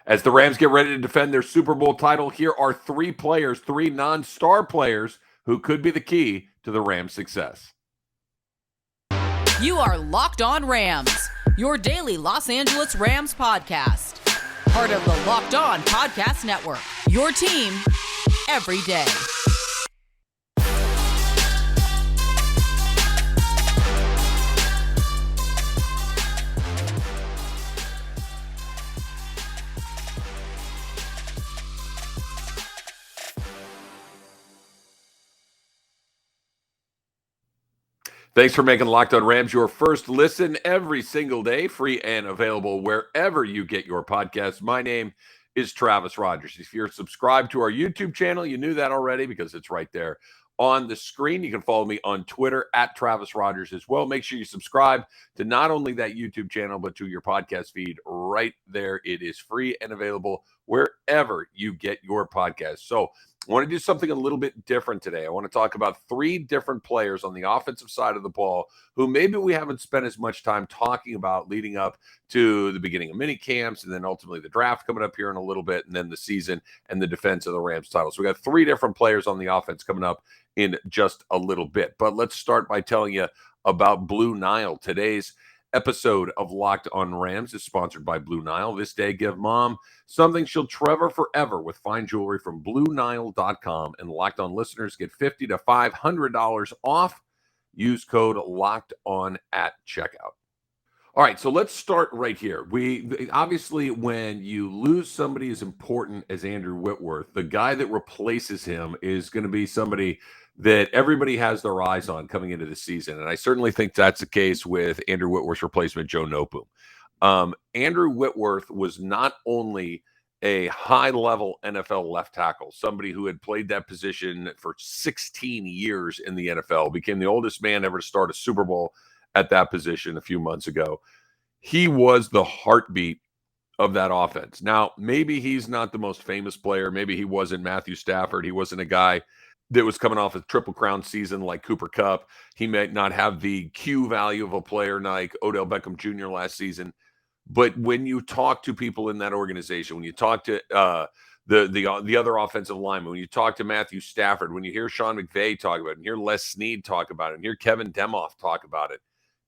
As the Rams get ready to defend their Super Bowl title, here are three players, three non-star players who could be the key to the Rams' success. You are Locked On Rams, your daily Los Angeles Rams podcast. Part of the Locked On Podcast Network, your team every day. Thanks for making Locked On Rams your first listen every single day, free and available wherever you get your podcasts. My name is Travis Rogers. If you're subscribed to our YouTube channel, you knew that already because it's right there on the screen. You can follow me on Twitter at Travis Rogers as well. Make sure you subscribe to not only that YouTube channel, but to your podcast feed right there. It is free and available wherever you get your podcasts. So I want to do something a little bit different today. I want to talk about three different players on the offensive side of the ball who maybe we haven't spent as much time talking about leading up to the beginning of mini camps and then ultimately the draft coming up here in a little bit and then the season and the defense of the Rams title. So we got three different players on the offense coming up in just a little bit. But let's start by telling you about Blue Nile. Today's episode of Locked On Rams is sponsored by Blue Nile. This day, give mom something she'll treasure forever with fine jewelry from BlueNile.com. And Locked On listeners get $50 to $500 off. Use code Locked On at checkout. All right, so let's start right here. We obviously, when you lose somebody as important as Andrew Whitworth, the guy that replaces him is going to be somebody that everybody has their eyes on coming into the season. And I certainly think that's the case with Andrew Whitworth's replacement, Joe Noteboom. Andrew Whitworth was not only a high-level NFL left tackle, somebody who had played that position for 16 years in the NFL, became the oldest man ever to start a Super Bowl at that position a few months ago. He was the heartbeat of that offense. Now, maybe he's not the most famous player. Maybe he wasn't Matthew Stafford. He wasn't a guy that was coming off a Triple Crown season like Cooper Kupp. He might not have the Q value of a player like Odell Beckham Jr. last season. But when you talk to people in that organization, when you talk to the other offensive linemen, when you talk to Matthew Stafford, when you hear Sean McVay talk about it, and hear Les Snead talk about it, and hear Kevin Demoff talk about it,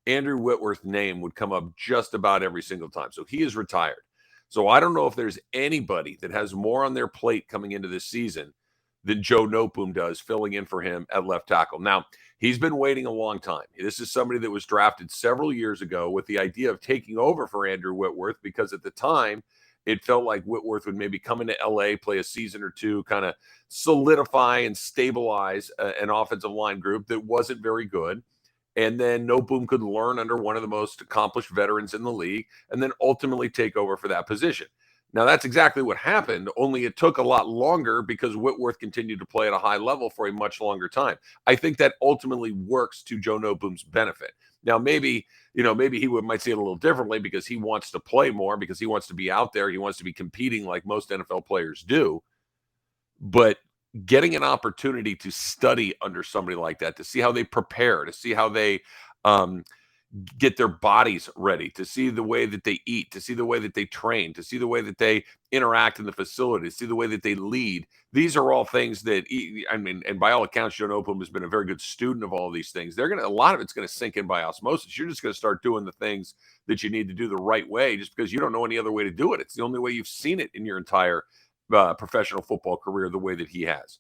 Andrew Whitworth's name would come up just about every single time. So he is retired. So I don't know if there's anybody that has more on their plate coming into this season than Joe Noteboom does, filling in for him at left tackle. Now, he's been waiting a long time. This is somebody that was drafted several years ago with the idea of taking over for Andrew Whitworth because at the time, it felt like Whitworth would maybe come into LA, play a season or two, kind of solidify and stabilize an offensive line group that wasn't very good. And then Noteboom could learn under one of the most accomplished veterans in the league and then ultimately take over for that position. Now, that's exactly what happened, only it took a lot longer because Whitworth continued to play at a high level for a much longer time. I think that ultimately works to Joe Noteboom's benefit. Now, maybe he might see it a little differently because he wants to play more, because he wants to be out there. He wants to be competing like most NFL players do. But getting an opportunity to study under somebody like that, to see how they prepare, to see how they get their bodies ready, to see the way that they eat, to see the way that they train, to see the way that they interact in the facility, to see the way that they lead. These are all things that, and by all accounts, Joe Noteboom has been a very good student of all of these things. A lot of it's going to sink in by osmosis. You're just going to start doing the things that you need to do the right way just because you don't know any other way to do it. It's the only way you've seen it in your entire professional football career, the way that he has.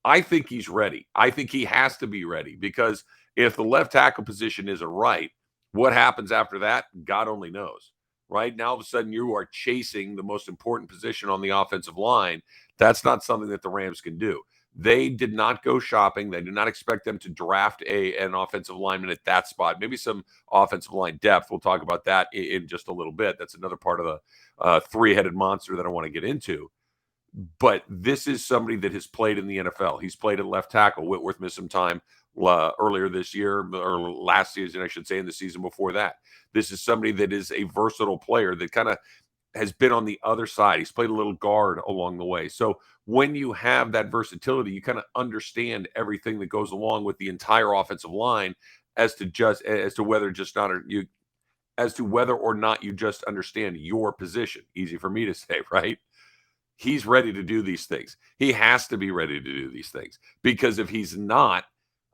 I think he's ready. I think he has to be ready because if the left tackle position isn't right, what happens after that, God only knows, right? Now, all of a sudden, you are chasing the most important position on the offensive line. That's not something that the Rams can do. They did not go shopping. They did not expect them to draft an offensive lineman at that spot. Maybe some offensive line depth. We'll talk about that in just a little bit. That's another part of the three-headed monster that I want to get into. But this is somebody that has played in the NFL. He's played at left tackle. Whitworth missed some time earlier this year, or last season, I should say, in the season before that. This is somebody that is a versatile player that kind of has been on the other side. He's played a little guard along the way. So when you have that versatility, you kind of understand everything that goes along with the entire offensive line as to whether just not you as to whether or not you just understand your position. Easy for me to say, right? He's ready to do these things. He has to be ready to do these things, because if he's not,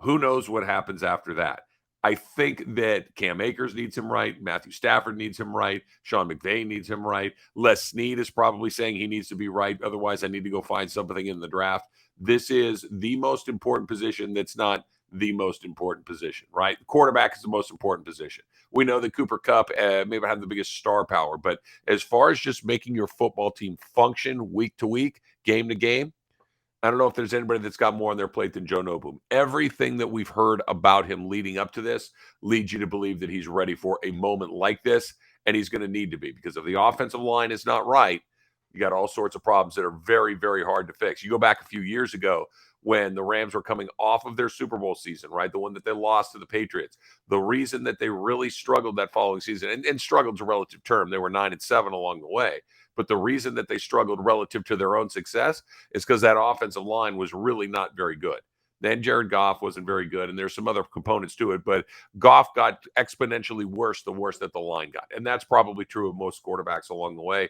who knows what happens after that. I think that Cam Akers needs him right. Matthew Stafford needs him right. Sean McVay needs him right. Les Snead is probably saying he needs to be right. Otherwise, I need to go find something in the draft. This is the most important position that's not the most important position, right? Quarterback is the most important position. We know that Cooper Kupp may have the biggest star power, but as far as just making your football team function week to week, game to game, I don't know if there's anybody that's got more on their plate than Joe Noteboom. Everything that we've heard about him leading up to this leads you to believe that he's ready for a moment like this, and he's going to need to be, because if the offensive line is not right, you got all sorts of problems that are very, very hard to fix. You go back a few years ago when the Rams were coming off of their Super Bowl season, right? The one that they lost to the Patriots. The reason that they really struggled that following season, and struggled's a relative term, they were 9-7 along the way. But the reason that they struggled relative to their own success is because that offensive line was really not very good. Then Jared Goff wasn't very good, and there's some other components to it, but Goff got exponentially worse the worse that the line got. And that's probably true of most quarterbacks along the way.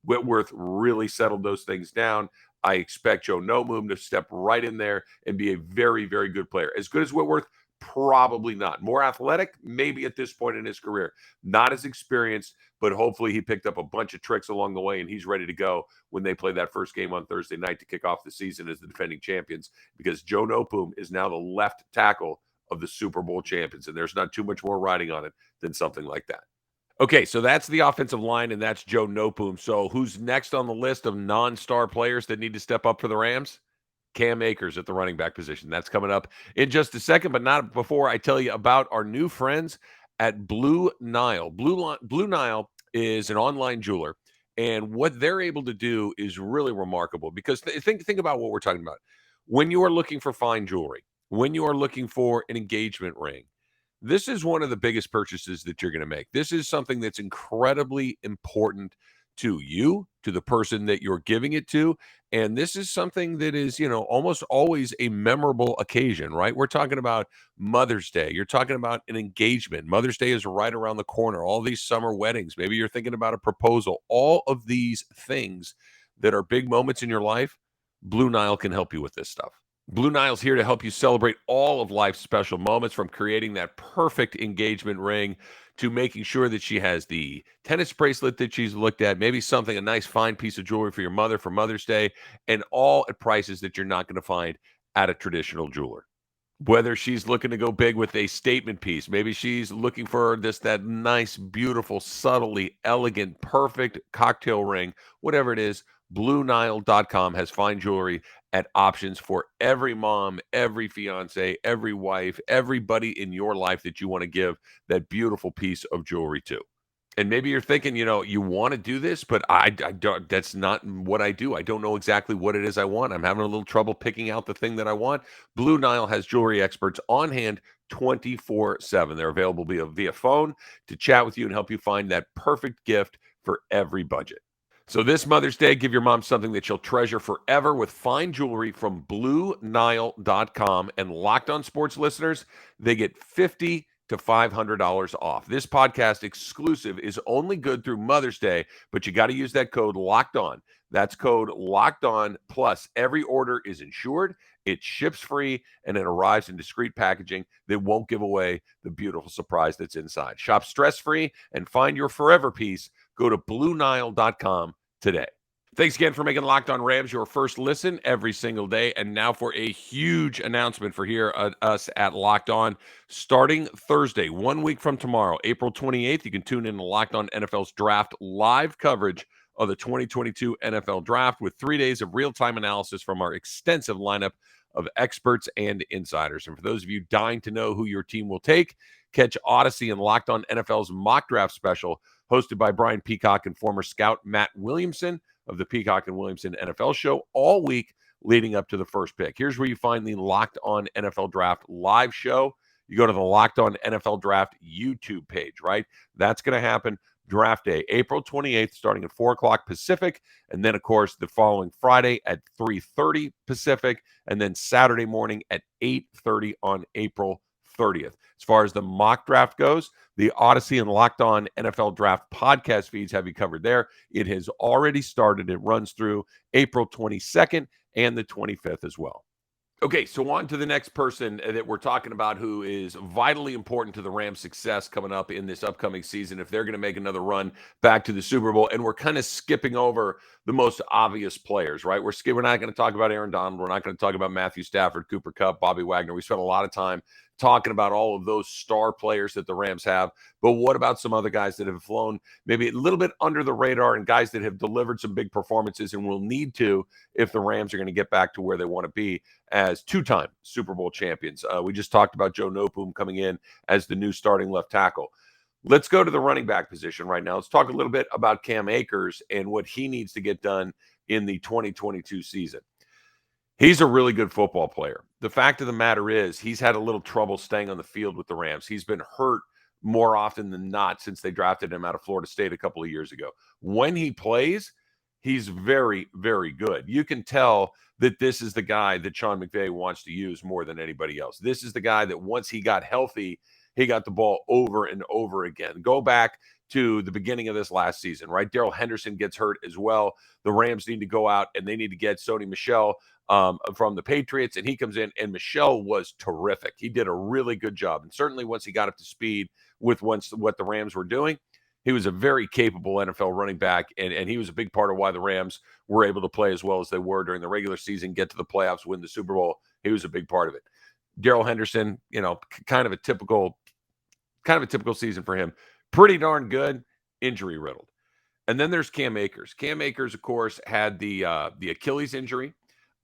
Whitworth really settled those things down. I expect Joe Noteboom to step right in there and be a very, very good player. As good as Whitworth, probably not. More athletic, maybe at this point in his career. Not as experienced, but hopefully he picked up a bunch of tricks along the way, and he's ready to go when they play that first game on Thursday night to kick off the season as the defending champions, because Joe Noteboom is now the left tackle of the Super Bowl champions, and there's not too much more riding on it than something like that. Okay, so that's the offensive line, and that's Joe Noteboom. So who's next on the list of non-star players that need to step up for the Rams? Cam Akers at the running back position. That's coming up in just a second, but not before I tell you about our new friends at Blue Nile. Blue Nile is an online jeweler, and what they're able to do is really remarkable, because think about what we're talking about. When you are looking for fine jewelry, when you are looking for an engagement ring, this is one of the biggest purchases that you're going to make. This is something that's incredibly important to you, to the person that you're giving it to. And this is something that is, almost always a memorable occasion, right? We're talking about Mother's Day. You're talking about an engagement. Mother's Day is right around the corner. All these summer weddings. Maybe you're thinking about a proposal. All of these things that are big moments in your life, Blue Nile can help you with this stuff. Blue Nile's here to help you celebrate all of life's special moments, from creating that perfect engagement ring to making sure that she has the tennis bracelet that she's looked at, maybe a nice fine piece of jewelry for your mother for Mother's Day, and all at prices that you're not going to find at a traditional jeweler. Whether she's looking to go big with a statement piece, maybe she's looking for that nice, beautiful, subtly elegant, perfect cocktail ring, whatever it is, BlueNile.com has fine jewelry at options for every mom, every fiance, every wife, everybody in your life that you want to give that beautiful piece of jewelry to. And maybe you're thinking, you want to do this, but I don't, that's not what I do. I don't know exactly what it is I want. I'm having a little trouble picking out the thing that I want. Blue Nile has jewelry experts on hand 24/7. They're available via phone to chat with you and help you find that perfect gift for every budget. So this Mother's Day, give your mom something that she'll treasure forever with fine jewelry from BlueNile.com. And Locked On Sports listeners, they get $50 to $500 off. This podcast exclusive is only good through Mother's Day, but you got to use that code Locked On. That's code Locked On. Plus, every order is insured, it ships free, and it arrives in discreet packaging that won't give away the beautiful surprise that's inside. Shop stress-free and find your forever piece. Go to BlueNile.com today. Thanks again for making Locked On Rams your first listen every single day. And now for a huge announcement for us at Locked On. Starting Thursday, 1 week from tomorrow, April 28th, you can tune in to Locked On NFL's Draft live coverage of the 2022 NFL Draft with 3 days of real-time analysis from our extensive lineup of experts and insiders. And for those of you dying to know who your team will take, catch Odyssey and Locked On NFL's mock draft special, hosted by Brian Peacock and former scout Matt Williamson of the Peacock and Williamson NFL show, all week leading up to the first pick. Here's where you find the Locked On NFL Draft live show. You go to the Locked On NFL Draft YouTube page, right? That's going to happen draft day, April 28th, starting at 4 o'clock Pacific. And then, of course, the following Friday at 3:30 Pacific. And then Saturday morning at 8:30 on April 30th. As far as the mock draft goes, the Odyssey and Locked On NFL Draft podcast feeds have you covered there. It has already started. It runs through April 22nd and the 25th as well. Okay, so on to the next person that we're talking about who is vitally important to the Rams' success coming up in this upcoming season if they're going to make another run back to the Super Bowl. And we're kind of skipping over the most obvious players, right? We're not going to talk about Aaron Donald. We're not going to talk about Matthew Stafford, Cooper Kupp, Bobby Wagner. We spent a lot of time talking about all of those star players that the Rams have. But what about some other guys that have flown maybe a little bit under the radar and guys that have delivered some big performances and will need to if the Rams are going to get back to where they want to be as two-time Super Bowl champions? We just talked about Joe Noteboom coming in as the new starting left tackle. Let's go to the running back position right now. Let's talk a little bit about Cam Akers and what he needs to get done in the 2022 season. He's a really good football player. The fact of the matter is he's had a little trouble staying on the field with the Rams. He's been hurt more often than not since they drafted him out of Florida State a couple of years ago. When he plays, he's very, very good. You can tell that this is the guy that Sean McVay wants to use more than anybody else. This is the guy that once he got healthy, he got the ball over and over again. Go back to the beginning of this last season, right? Darrell Henderson gets hurt as well. The Rams need to go out and they need to get Sony Michel from the Patriots, and he comes in, and Michel was terrific. He did a really good job, and certainly once he got up to speed with what the Rams were doing, he was a very capable NFL running back, and he was a big part of why the Rams were able to play as well as they were during the regular season, get to the playoffs, win the Super Bowl. He was a big part of it. Darrell Henderson, kind of a typical season for him. Pretty darn good, injury riddled. And then there's Cam Akers. Cam Akers, of course, had the Achilles injury,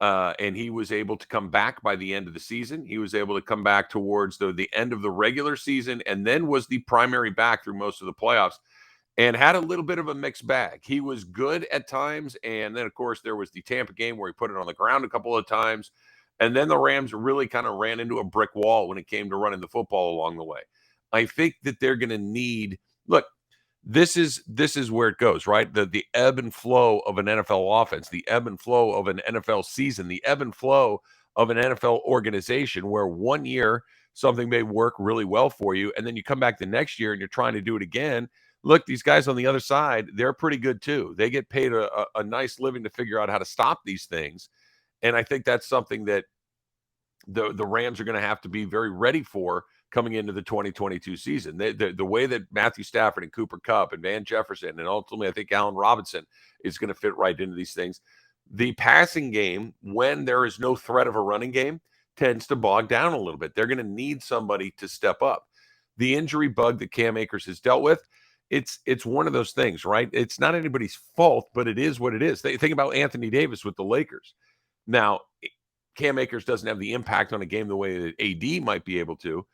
and he was able to come back by the end of the season. He was able to come back towards the end of the regular season, and then was the primary back through most of the playoffs, and had a little bit of a mixed bag. He was good at times, and then, of course, there was the Tampa game where he put it on the ground a couple of times, and then the Rams really kind of ran into a brick wall when it came to running the football along the way. I think that they're going to need – look, this is where it goes, right? The ebb and flow of an NFL offense, the ebb and flow of an NFL season, the ebb and flow of an NFL organization where one year something may work really well for you, and then you come back the next year and you're trying to do it again. Look, these guys on the other side, they're pretty good too. They get paid a nice living to figure out how to stop these things. And I think that's something that the Rams are going to have to be very ready for coming into the 2022 season. The way that Matthew Stafford and Cooper Kupp and Van Jefferson and ultimately I think Allen Robinson is going to fit right into these things. The passing game, when there is no threat of a running game, tends to bog down a little bit. They're going to need somebody to step up. The injury bug that Cam Akers has dealt with, it's one of those things, right? It's not anybody's fault, but it is what it is. Think about Anthony Davis with the Lakers. Now, Cam Akers doesn't have the impact on a game the way that AD might be able to.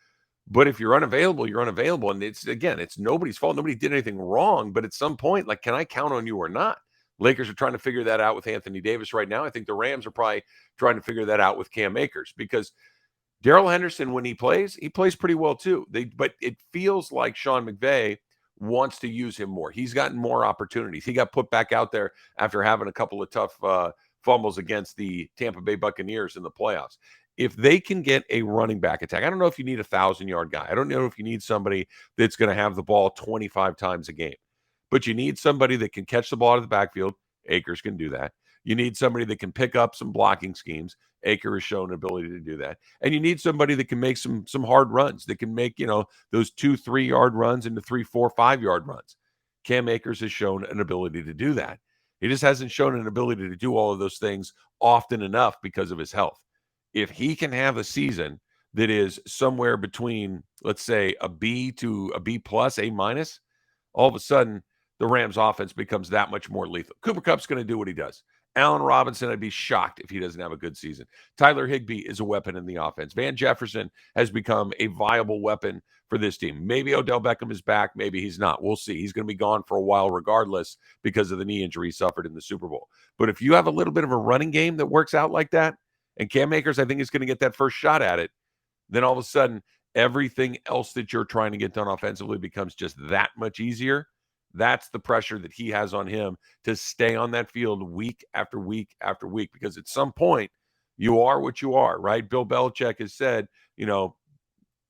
But if you're unavailable, you're unavailable. And it's nobody's fault. Nobody did anything wrong. But at some point, can I count on you or not? Lakers are trying to figure that out with Anthony Davis right now. I think the Rams are probably trying to figure that out with Cam Akers because Darrell Henderson, when he plays pretty well too. But it feels like Sean McVay wants to use him more. He's gotten more opportunities. He got put back out there after having a couple of tough fumbles against the Tampa Bay Buccaneers in the playoffs. If they can get a running back attack, I don't know if you need a 1,000-yard guy. I don't know if you need somebody that's going to have the ball 25 times a game. But you need somebody that can catch the ball out of the backfield. Akers can do that. You need somebody that can pick up some blocking schemes. Akers has shown an ability to do that. And you need somebody that can make some hard runs, that can make, those 2-3-yard runs into 3, 4, 5-yard runs. Cam Akers has shown an ability to do that. He just hasn't shown an ability to do all of those things often enough because of his health. If he can have a season that is somewhere between, let's say, a B to a B plus, A minus, all of a sudden the Rams offense becomes that much more lethal. Cooper Kupp's going to do what he does. Allen Robinson, I'd be shocked if he doesn't have a good season. Tyler Higbee is a weapon in the offense. Van Jefferson has become a viable weapon for this team. Maybe Odell Beckham is back. Maybe he's not. We'll see. He's going to be gone for a while regardless because of the knee injury he suffered in the Super Bowl. But if you have a little bit of a running game that works out like that, and Cam Akers, I think, is going to get that first shot at it, then all of a sudden, everything else that you're trying to get done offensively becomes just that much easier. That's the pressure that he has on him to stay on that field week after week after week, because at some point, you are what you are, right? Bill Belichick has said,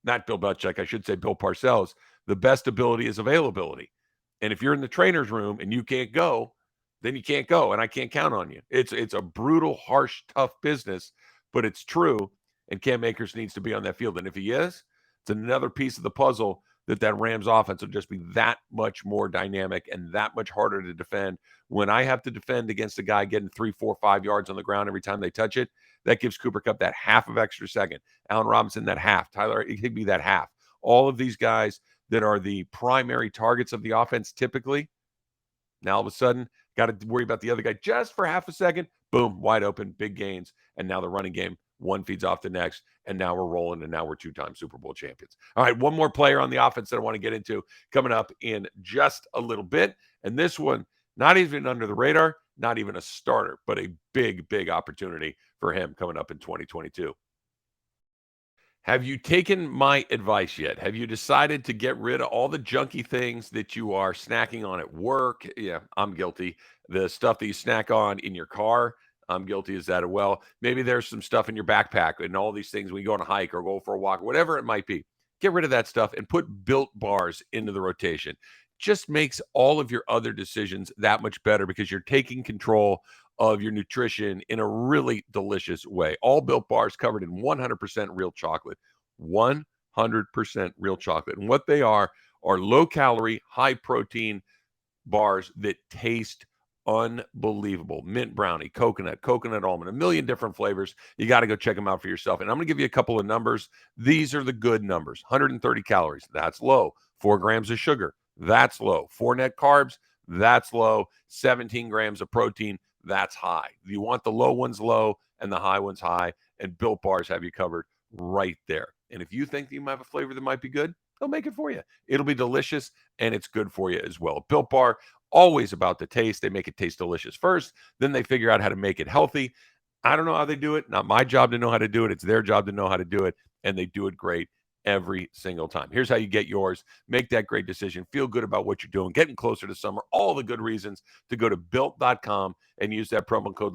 not Bill Belichick, I should say Bill Parcells, the best ability is availability. And if you're in the trainer's room and you can't go, then you can't go, and I can't count on you. It's a brutal, harsh, tough business, but it's true, and Cam Akers needs to be on that field. And if he is, it's another piece of the puzzle that Rams offense will just be that much more dynamic and that much harder to defend. When I have to defend against a guy getting 3, 4, 5 yards on the ground every time they touch it, that gives Cooper Kupp that half of extra second. Allen Robinson, that half. Tyler Higbee, that half. All of these guys that are the primary targets of the offense typically, now all of a sudden, got to worry about the other guy just for half a second. Boom, wide open, big gains. And now the running game, one feeds off the next. And now we're rolling, and now we're 2-time Super Bowl champions. All right, one more player on the offense that I want to get into coming up in just a little bit. And this one, not even under the radar, not even a starter, but a big, big opportunity for him coming up in 2022. Have you taken my advice yet? Have you decided to get rid of all the junky things that you are snacking on at work? Yeah, I'm guilty. The stuff that you snack on in your car, I'm guilty as that as well. Maybe there's some stuff in your backpack and all these things when you go on a hike or go for a walk, whatever it might be. Get rid of that stuff and put Built bars into the rotation. Just makes all of your other decisions that much better because you're taking control of your nutrition in a really delicious way. All Built bars covered in 100% real chocolate. 100% real chocolate. And what they are low calorie, high protein bars that taste unbelievable. Mint brownie, coconut almond, a million different flavors. You got to go check them out for yourself. And I'm going to give you a couple of numbers. These are the good numbers. 130 calories. That's low. 4 grams of sugar. That's low. 4 net carbs. That's low. 17 grams of protein. That's high. You want the low ones low and the high ones high, and Built bars have you covered right there. And if you think that you might have a flavor that might be good, they'll make it for you. It'll be delicious, and it's good for you as well. Built bar, always about the taste. They make it taste delicious first, then they figure out how to make it healthy. I don't know how they do it. Not my job to know how to do it. It's their job to know how to do it, and they do it great every single time. Here's how you get yours. Make that great decision. Feel good about what you're doing. Getting closer to summer. All the good reasons to go to Built.com and use that promo code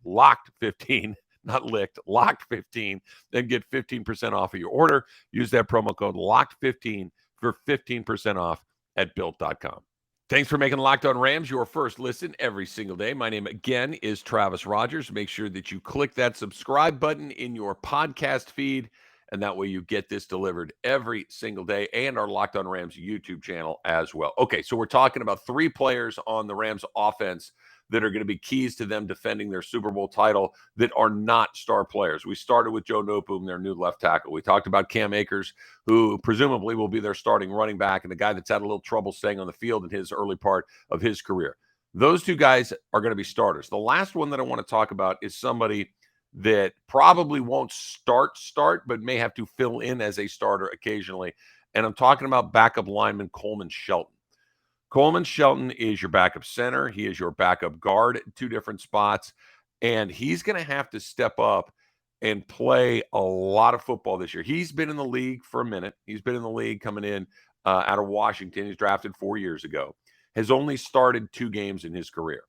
LOCKED15, not licked, LOCKED15, and get 15% off of your order. Use that promo code LOCKED15 for 15% off at Built.com. Thanks for making Locked On Rams your first listen every single day. My name, again, is Travis Rogers. Make sure that you click that subscribe button in your podcast feed, and that way you get this delivered every single day, and our Locked On Rams YouTube channel as well. Okay, so we're talking about 3 players on the Rams offense that are going to be keys to them defending their Super Bowl title that are not star players. We started with Joe Noteboom, their new left tackle. We talked about Cam Akers, who presumably will be their starting running back and the guy that's had a little trouble staying on the field in his early part of his career. Those 2 guys are going to be starters. The last one that I want to talk about is somebody that probably won't start, but may have to fill in as a starter occasionally. And I'm talking about backup lineman Coleman Shelton. Coleman Shelton is your backup center. He is your backup guard at 2 different spots. And he's going to have to step up and play a lot of football this year. He's been in the league for a minute. He's been in the league coming in out of Washington. He's drafted 4 years ago. Has only started 2 games in his career.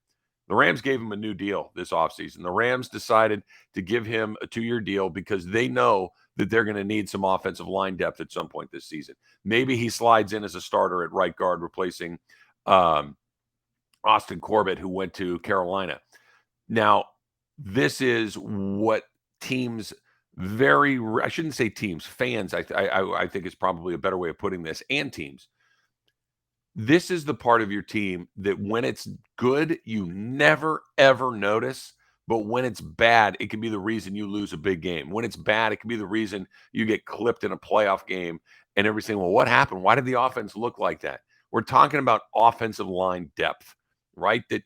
The Rams gave him a new deal this offseason. The Rams decided to give him a 2-year deal because they know that they're going to need some offensive line depth at some point this season. Maybe he slides in as a starter at right guard, replacing Austin Corbett, who went to Carolina. Now, this is what teams I shouldn't say teams, fans, I think is probably a better way of putting this, and teams. This is the part of your team that when it's good, you never, ever notice. But when it's bad, it can be the reason you lose a big game. When it's bad, it can be the reason you get clipped in a playoff game. And everybody's saying, well, what happened? Why did the offense look like that? We're talking about offensive line depth, right? That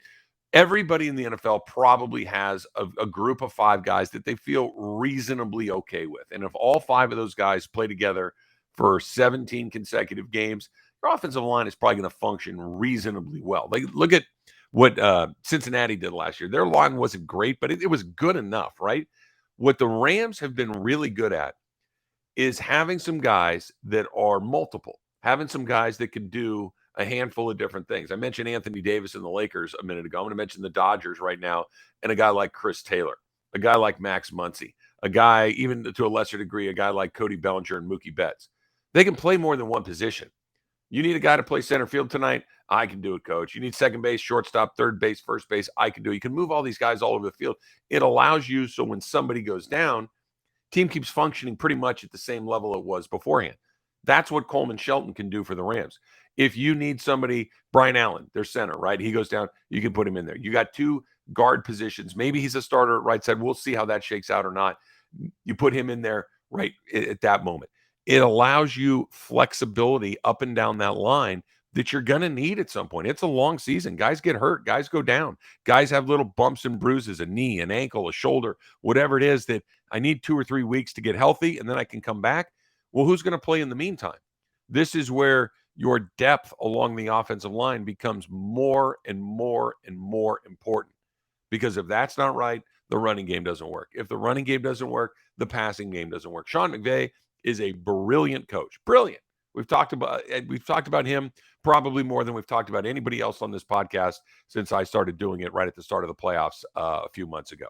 everybody in the NFL probably has a group of 5 guys that they feel reasonably okay with. And if all 5 of those guys play together for 17 consecutive games, your offensive line is probably going to function reasonably well. Like, look at what Cincinnati did last year. Their line wasn't great, but it was good enough, right? What the Rams have been really good at is having some guys that are multiple, having some guys that can do a handful of different things. I mentioned Anthony Davis and the Lakers a minute ago. I'm going to mention the Dodgers right now, and a guy like Chris Taylor, a guy like Max Muncy, a guy, even to a lesser degree, a guy like Cody Bellinger and Mookie Betts. They can play more than one position. You need a guy to play center field tonight? I can do it, coach. You need second base, shortstop, third base, first base? I can do it. You can move all these guys all over the field. It allows you so when somebody goes down, team keeps functioning pretty much at the same level it was beforehand. That's what Coleman Shelton can do for the Rams. If you need somebody, Brian Allen, their center, right? He goes down, you can put him in there. You got two guard positions. Maybe he's a starter at right side. We'll see how that shakes out or not. You put him in there right at that moment. It allows you flexibility up and down that line that you're going to need at some point. It's a long season. Guys get hurt. Guys go down. Guys have little bumps and bruises, a knee, an ankle, a shoulder, whatever it is that I need 2 or 3 weeks to get healthy and then I can come back. Well, who's going to play in the meantime? This is where your depth along the offensive line becomes more and more and more important. Because if that's not right, the running game doesn't work. If the running game doesn't work, the passing game doesn't work. Sean McVay is a brilliant coach. Brilliant. We've talked about him probably more than we've talked about anybody else on this podcast since I started doing it right at the start of the playoffs a few months ago.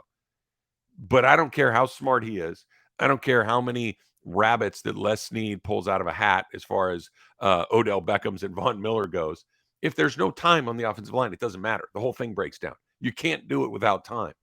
But I don't care how smart he is. I don't care how many rabbits that Les Snead pulls out of a hat as far as Odell Beckham's and Von Miller goes. If there's no time on the offensive line, it doesn't matter. The whole thing breaks down. You can't do it without time.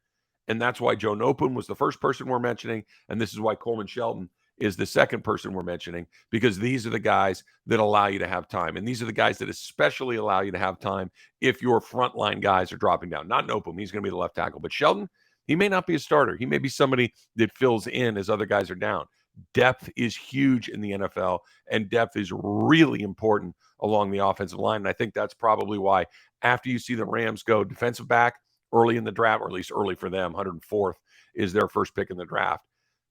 And that's why Joe Noteboom was the first person we're mentioning. And this is why Coleman Shelton is the second person we're mentioning, because these are the guys that allow you to have time. And these are the guys that especially allow you to have time if your frontline guys are dropping down. Not Noteboom. He's going to be the left tackle. But Shelton, he may not be a starter. He may be somebody that fills in as other guys are down. Depth is huge in the NFL, and depth is really important along the offensive line. And I think that's probably why after you see the Rams go defensive back early in the draft, or at least early for them, 104th is their first pick in the draft.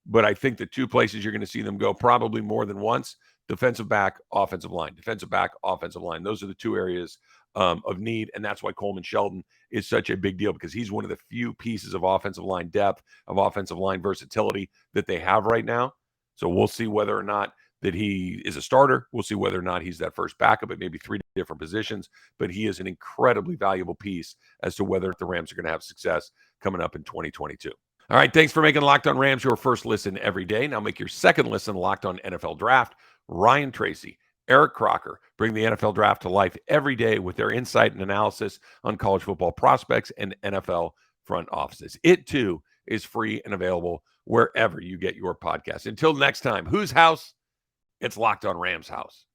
But I think the two places you're going to see them go probably more than once, defensive back, offensive line, defensive back, offensive line. Those are the two areas of need. And that's why Coleman Shelton is such a big deal, because he's one of the few pieces of offensive line depth, of offensive line versatility that they have right now. So we'll see whether or not that he is a starter. We'll see whether or not he's that first backup at maybe 3 different positions. But he is an incredibly valuable piece as to whether the Rams are going to have success coming up in 2022. All right, thanks for making Locked On Rams your first listen every day. Now make your second listen Locked On NFL Draft. Ryan Tracy, Eric Crocker bring the NFL Draft to life every day with their insight and analysis on college football prospects and NFL front offices. It, too, is free and available wherever you get your podcast. Until next time, whose house? It's Locked On Rams house.